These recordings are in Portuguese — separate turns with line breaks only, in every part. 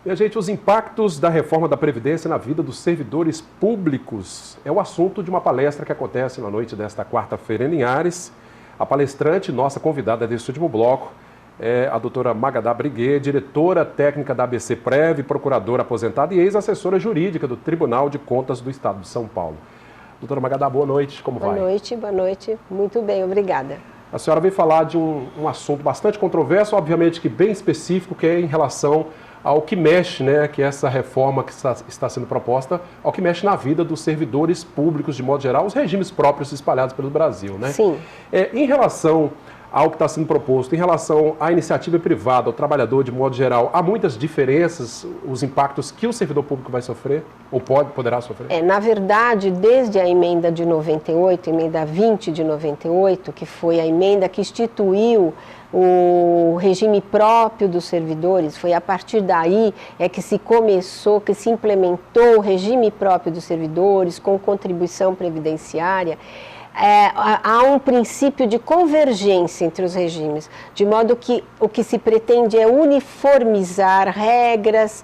Minha gente, os impactos da reforma da Previdência na vida dos servidores públicos é o assunto de uma palestra que acontece na noite desta quarta-feira em Linhares. A palestrante, nossa convidada deste último bloco, é a doutora Magadá Briguet, diretora técnica da ABC-Prev, procuradora aposentada e ex-assessora jurídica do Tribunal de Contas do Estado de São Paulo. Doutora Magadá, boa noite, como vai?
Boa noite, muito bem, obrigada.
A senhora veio falar de um assunto bastante controverso, obviamente que bem específico, que é em relação ao que mexe, né, que essa reforma que está sendo proposta, ao que mexe na vida dos servidores públicos de modo geral, os regimes próprios espalhados pelo Brasil, né?
Sim.
Em relação ao que está sendo proposto, em relação à iniciativa privada, ao trabalhador de modo geral, há muitas diferenças, os impactos que o servidor público vai sofrer, ou poderá sofrer?
Na verdade, desde a emenda de 98, emenda 20 de 98, que foi a emenda que instituiu o regime próprio dos servidores, foi a partir daí que se começou, que se implementou o regime próprio dos servidores com contribuição previdenciária. Há um princípio de convergência entre os regimes, de modo que o que se pretende é uniformizar regras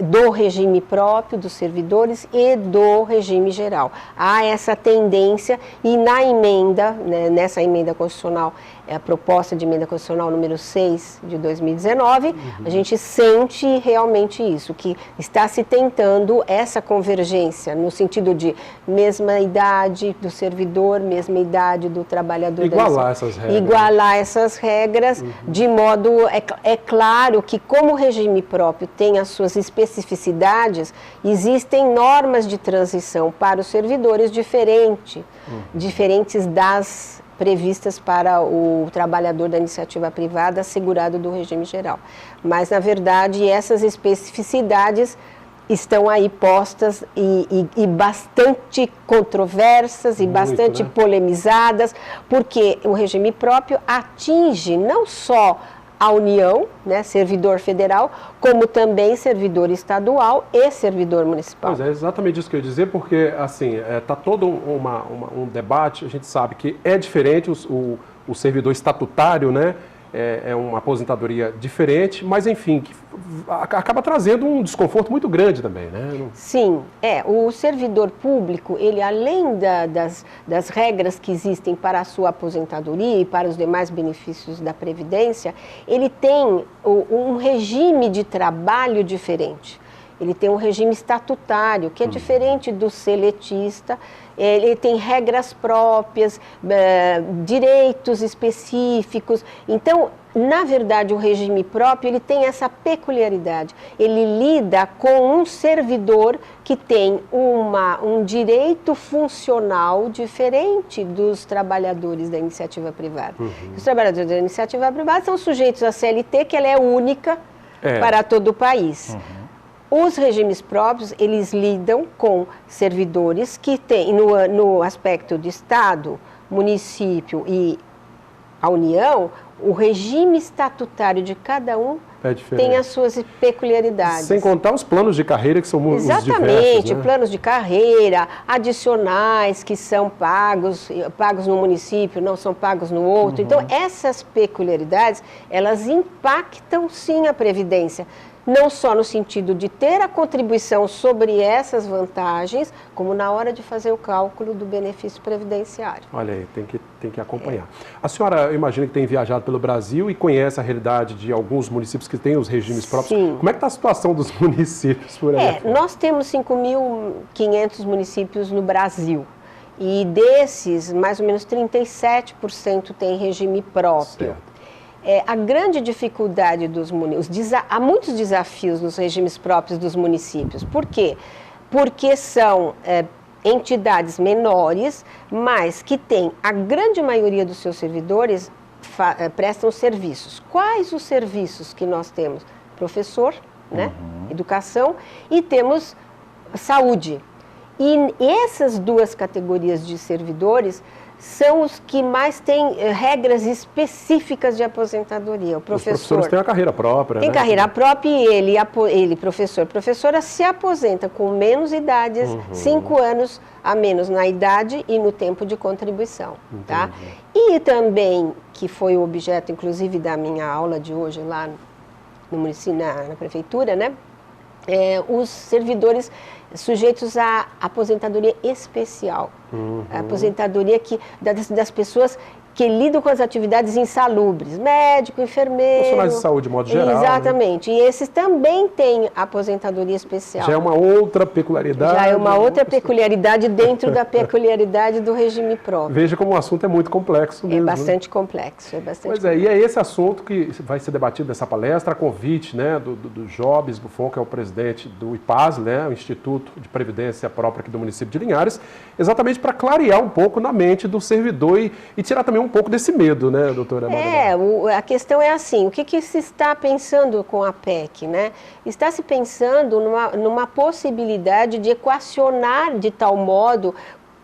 do regime próprio dos servidores e do regime geral. Há essa tendência e na emenda, né, nessa emenda constitucional, a proposta de emenda constitucional número 6 de 2019, a gente sente realmente isso, que está se tentando essa convergência no sentido de mesma idade do servidor, mesma idade do trabalhador.
Igualar essas regras.
Igualar essas regras, de modo, é claro que como o regime próprio tem as suas especificidades, existem normas de transição para os servidores diferentes das previstas para o trabalhador da iniciativa privada assegurado do regime geral. Mas, na verdade, essas especificidades estão aí postas e bastante controversas e bastante polemizadas, porque o regime próprio atinge não só a União, né, servidor federal, como também servidor estadual e servidor municipal.
Pois é, exatamente isso que eu ia dizer, porque, assim, está todo um debate, a gente sabe que é diferente o servidor estatutário, né, é uma aposentadoria diferente, mas, enfim, que acaba trazendo um desconforto muito grande também, né?
Sim, o servidor público, ele além das regras que existem para a sua aposentadoria e para os demais benefícios da Previdência, ele tem um regime de trabalho diferente. Ele tem um regime estatutário, que é diferente do seletista, ele tem regras próprias, direitos específicos. Então, na verdade, o regime próprio, ele tem essa peculiaridade. Ele lida com um servidor que tem um direito funcional diferente dos trabalhadores da iniciativa privada. Os trabalhadores da iniciativa privada são sujeitos à CLT, que ela é única para todo o país. Os regimes próprios, eles lidam com servidores que têm, no aspecto de Estado, município e a União, o regime estatutário de cada um tem as suas peculiaridades.
Sem contar os planos de carreira que são muito diversos.
Exatamente,
né?
Planos de carreira, adicionais que são pagos no município, não são pagos no outro. Então, essas peculiaridades, elas impactam sim a Previdência. Não só no sentido de ter a contribuição sobre essas vantagens, como na hora de fazer o cálculo do benefício previdenciário.
Olha aí, tem que acompanhar. A senhora, eu imagino que tem viajado pelo Brasil e conhece a realidade de alguns municípios que têm os regimes próprios.
Sim.
Como é que está a situação dos municípios por aí?
Nós temos 5.500 municípios no Brasil. E desses, mais ou menos 37% tem regime próprio.
Certo.
A grande dificuldade dos municípios, há muitos desafios nos regimes próprios dos municípios. Por quê? Porque são entidades menores, mas que têm, a grande maioria dos seus servidores prestam serviços. Quais os serviços que nós temos? Professor, né? Educação, e temos saúde. E essas duas categorias de servidores são os que mais têm regras específicas de aposentadoria. O professor,
os professores têm a carreira própria,
tem carreira própria e ele, professora, se aposenta com menos idades, 5 anos a menos na idade e no tempo de contribuição. Tá? E também, que foi o objeto, inclusive, da minha aula de hoje lá no município, na prefeitura, né? Os servidores sujeitos à aposentadoria especial. A aposentadoria das pessoas que lidam com as atividades insalubres, médico, enfermeiro...
Profissionais de saúde, de modo geral.
Exatamente. Né? E esses também têm aposentadoria especial.
Já é uma outra peculiaridade.
Já é uma outra peculiaridade dentro da peculiaridade do regime próprio.
Veja como o assunto é muito complexo mesmo.
É bastante complexo.
Pois é, e é esse assunto que vai ser debatido nessa palestra, a convite, né, do Jobs Buffon, que é o presidente do IPAS, né, o Instituto de Previdência Própria aqui do município de Linhares, exatamente para clarear um pouco na mente do servidor e tirar também um pouco desse medo, né, doutora Magda?
A questão é assim, o que se está pensando com a PEC, né? Está se pensando numa possibilidade de equacionar de tal modo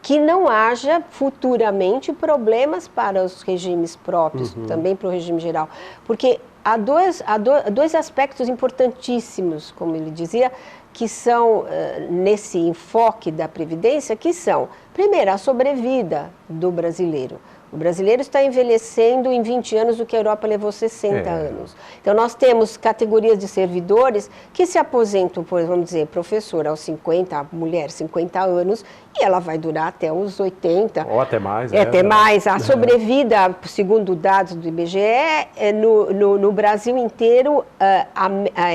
que não haja futuramente problemas para os regimes próprios, também para o regime geral. Porque há dois aspectos importantíssimos, como ele dizia, que são, nesse enfoque da Previdência, que são, primeiro, a sobrevida do brasileiro. O brasileiro está envelhecendo em 20 anos o que a Europa levou 60 anos. Então, nós temos categorias de servidores que se aposentam, vamos dizer, professor aos 50, a mulher 50 anos, e ela vai durar até os 80.
Ou até mais.
Até mais. A sobrevida, segundo dados do IBGE, no Brasil inteiro,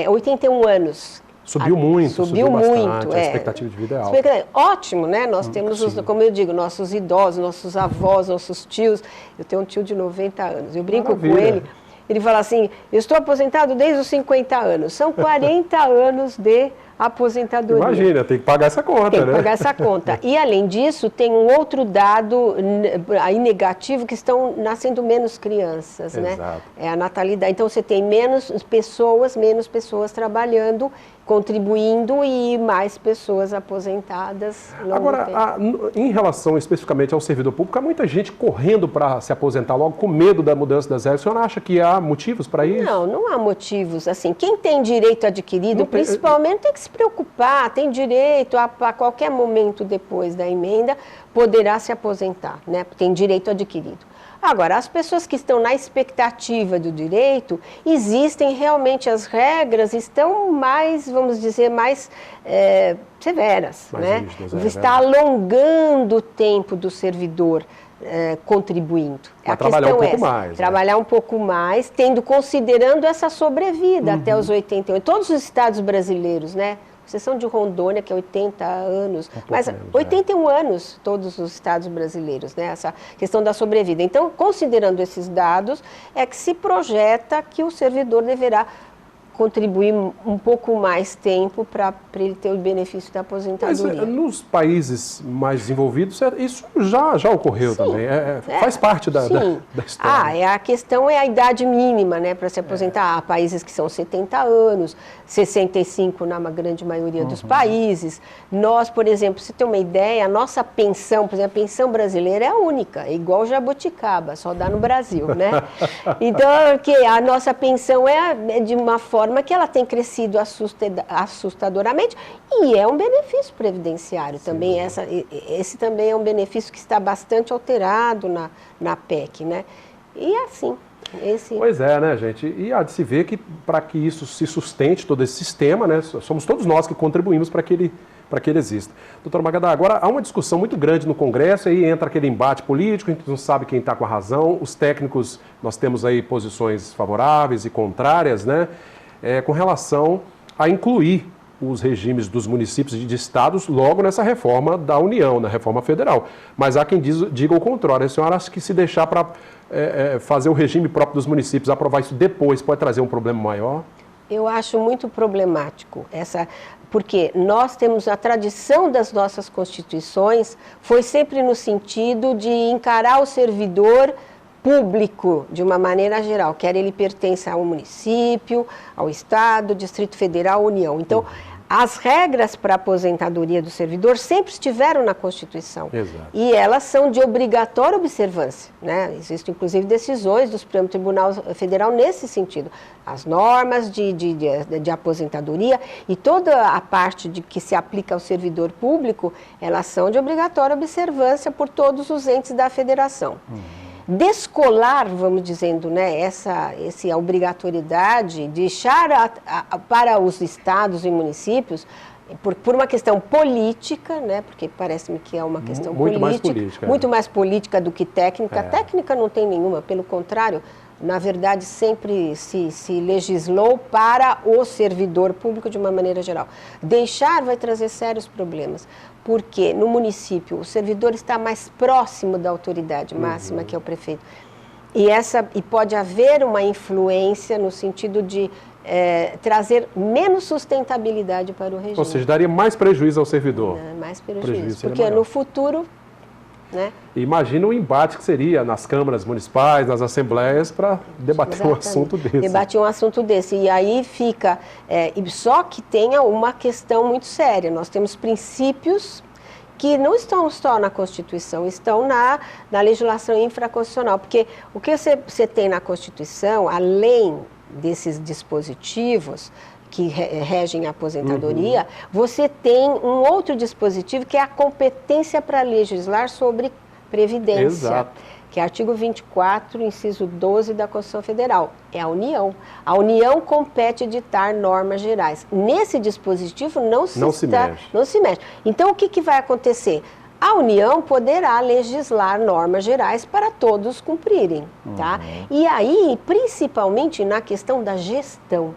81 anos.
Subiu muito,
subiu muito.
A expectativa de vida é alta.
Ótimo, né? Nós temos, como eu digo, nossos idosos, nossos avós, nossos tios. Eu tenho um tio de 90 anos, eu brinco com ele. Ele fala assim, eu estou aposentado desde os 50 anos. São 40 anos de aposentadoria.
Imagina, tem que pagar essa conta,
Tem que pagar essa conta. E, além disso, tem um outro dado aí negativo, que estão nascendo menos crianças, né? É a natalidade. Então, você tem menos pessoas trabalhando, contribuindo e mais pessoas aposentadas.
Agora, em relação especificamente ao servidor público, há muita gente correndo para se aposentar logo com medo da mudança das regras. O senhor acha que há motivos para isso?
Não há motivos. Assim, quem tem direito adquirido, principalmente, tem que se preocupar, tem direito a qualquer momento depois da emenda, poderá se aposentar, né? Tem direito adquirido. Agora, as pessoas que estão na expectativa do direito, existem realmente, as regras estão mais, vamos dizer, mais severas, né? Está alongando o tempo do servidor contribuindo.
Para trabalhar um pouco mais.
Trabalhar um pouco mais, considerando essa sobrevida até os 88. Todos os estados brasileiros, né? Exceção de Rondônia, que é 80 anos, mas 81 anos todos os estados brasileiros, né? Essa questão da sobrevida. Então, considerando esses dados, é que se projeta que o servidor deverá contribuir um pouco mais tempo para ele ter o benefício da aposentadoria.
Mas nos países mais desenvolvidos, isso já ocorreu também. Faz parte da história.
A questão é a idade mínima, né, para se aposentar. Há países que são 70 anos, 65 na grande maioria dos países. Nós, por exemplo, se tem uma ideia, a nossa pensão, por exemplo, a pensão brasileira é a única, é igual jabuticaba, só dá no Brasil, né? Então, a nossa pensão é de uma forma que ela tem crescido assustadoramente e é um benefício previdenciário também. Esse também é um benefício que está bastante alterado na PEC, né? E assim...
Pois é, né, gente? E há de se ver que para que isso se sustente, todo esse sistema, né, somos todos nós que contribuímos para que ele exista. Doutora Magda, agora há uma discussão muito grande no Congresso, aí entra aquele embate político, a gente não sabe quem está com a razão, os técnicos, nós temos aí posições favoráveis e contrárias, né, com relação a incluir os regimes dos municípios e de estados logo nessa reforma da União, na reforma federal. Mas há quem diga o contrário. A senhora acha que se deixar para fazer o regime próprio dos municípios, aprovar isso depois, pode trazer um problema maior?
Eu acho muito problemático porque nós temos a tradição das nossas constituições, foi sempre no sentido de encarar o servidor público de uma maneira geral, quer ele pertença ao município, ao estado, Distrito Federal, União. Então, as regras para a aposentadoria do servidor sempre estiveram na Constituição.
Exato.
E elas são de obrigatória observância, né? Existem, inclusive, decisões do Supremo Tribunal Federal nesse sentido. As normas de aposentadoria e toda a parte que se aplica ao servidor público, elas são de obrigatória observância por todos os entes da federação. descolar, vamos dizendo, né, essa obrigatoriedade, deixar para os estados e municípios, por uma questão política, né, porque parece-me que é uma questão
muito mais política,
muito mais política do que técnica. Técnica não tem nenhuma, pelo contrário, na verdade sempre se legislou para o servidor público de uma maneira geral. Deixar vai trazer sérios problemas, porque no município o servidor está mais próximo da autoridade máxima, que é o prefeito, e pode haver uma influência no sentido de trazer menos sustentabilidade para o regime.
Ou seja, daria mais prejuízo ao servidor.
Mais prejuízo, porque no futuro... Né?
Imagina o embate que seria nas câmaras municipais, nas assembleias, para debater um assunto desse.
Debater um assunto desse. E aí fica... só que tenha uma questão muito séria. Nós temos princípios que não estão só na Constituição, estão na legislação infraconstitucional. Porque o que você tem na Constituição, além desses dispositivos que regem a aposentadoria, você tem um outro dispositivo que é a competência para legislar sobre previdência.
Exato.
Que é artigo 24, inciso 12 da Constituição Federal. É a União. A União compete editar normas gerais. Nesse dispositivo não se mexe. Então, o que vai acontecer? A União poderá legislar normas gerais para todos cumprirem, tá? E aí, principalmente na questão da gestão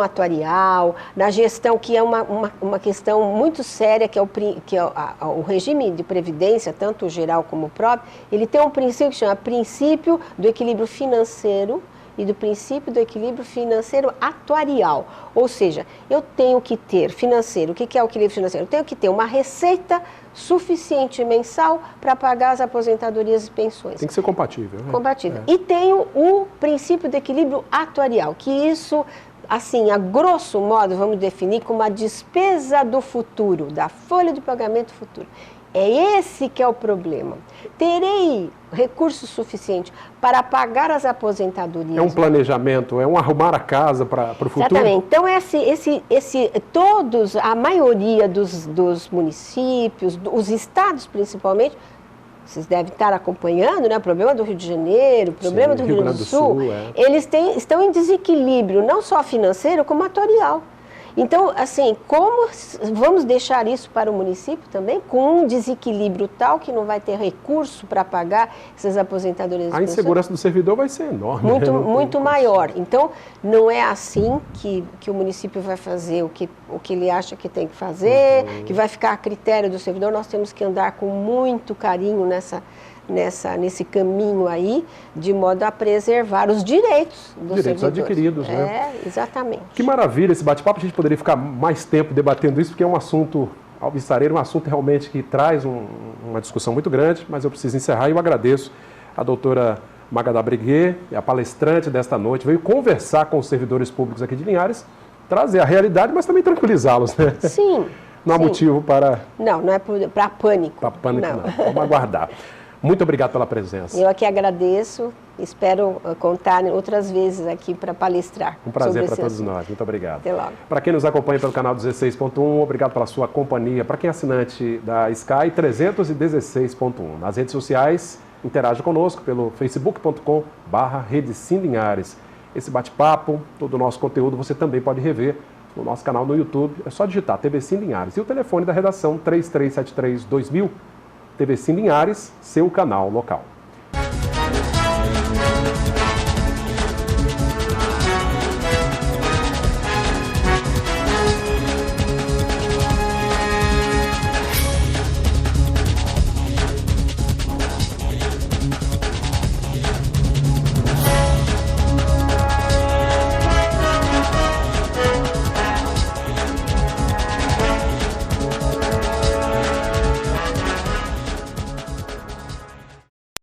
atuarial, na gestão que é uma questão muito séria, que é o regime de previdência, tanto o geral como o próprio, ele tem um princípio que chama princípio do equilíbrio financeiro e do princípio do equilíbrio financeiro atuarial. Ou seja, eu tenho que ter financeiro. O que é o equilíbrio financeiro? Eu tenho que ter uma receita suficiente mensal para pagar as aposentadorias e pensões.
Tem que ser compatível. Né?
Compatível. E tenho o princípio do equilíbrio atuarial, que isso, assim, a grosso modo, vamos definir como a despesa do futuro, da folha de pagamento futuro. É esse que é o problema. Terei recurso suficiente para pagar as aposentadorias?
É um planejamento, é um arrumar a casa para o futuro?
Exatamente. Então, a maioria dos municípios, os estados principalmente, vocês devem estar acompanhando, né? O problema do Rio de Janeiro, o problema do Rio Grande do Sul, eles estão em desequilíbrio, não só financeiro, como atuarial. Então, assim, como vamos deixar isso para o município também, com um desequilíbrio tal que não vai ter recurso para pagar essas aposentadorias?
A insegurança do servidor vai ser enorme.
Muito maior. Então, não é assim que o município vai fazer o que ele acha que tem que fazer, que vai ficar a critério do servidor. Nós temos que andar com muito carinho nesse caminho aí, de modo a preservar os direitos dos
direitos adquiridos, né?
Exatamente.
Que maravilha esse bate-papo. A gente poderia ficar mais tempo debatendo isso, porque é um assunto alvissareiro, um assunto realmente que traz uma discussão muito grande, mas eu preciso encerrar e eu agradeço a doutora Magda Briguet, a palestrante desta noite, veio conversar com os servidores públicos aqui de Linhares, trazer a realidade, mas também tranquilizá-los, né?
Sim.
Não há motivo para...
Não é para pânico.
Para pânico, não. Vamos aguardar. Muito obrigado pela presença.
Eu aqui agradeço, espero contar outras vezes aqui para palestrar.
Um prazer para todos nós, muito obrigado.
Até logo.
Para quem nos acompanha pelo canal 16.1, obrigado pela sua companhia. Para quem é assinante da Sky, 316.1. Nas redes sociais, interaja conosco pelo facebook.com/Rede Sim Linhares. Esse bate-papo, todo o nosso conteúdo, você também pode rever no nosso canal no YouTube. É só digitar TV Sim Linhares. E o telefone da redação, 3373-2000. TV Sim Linhares, seu canal local.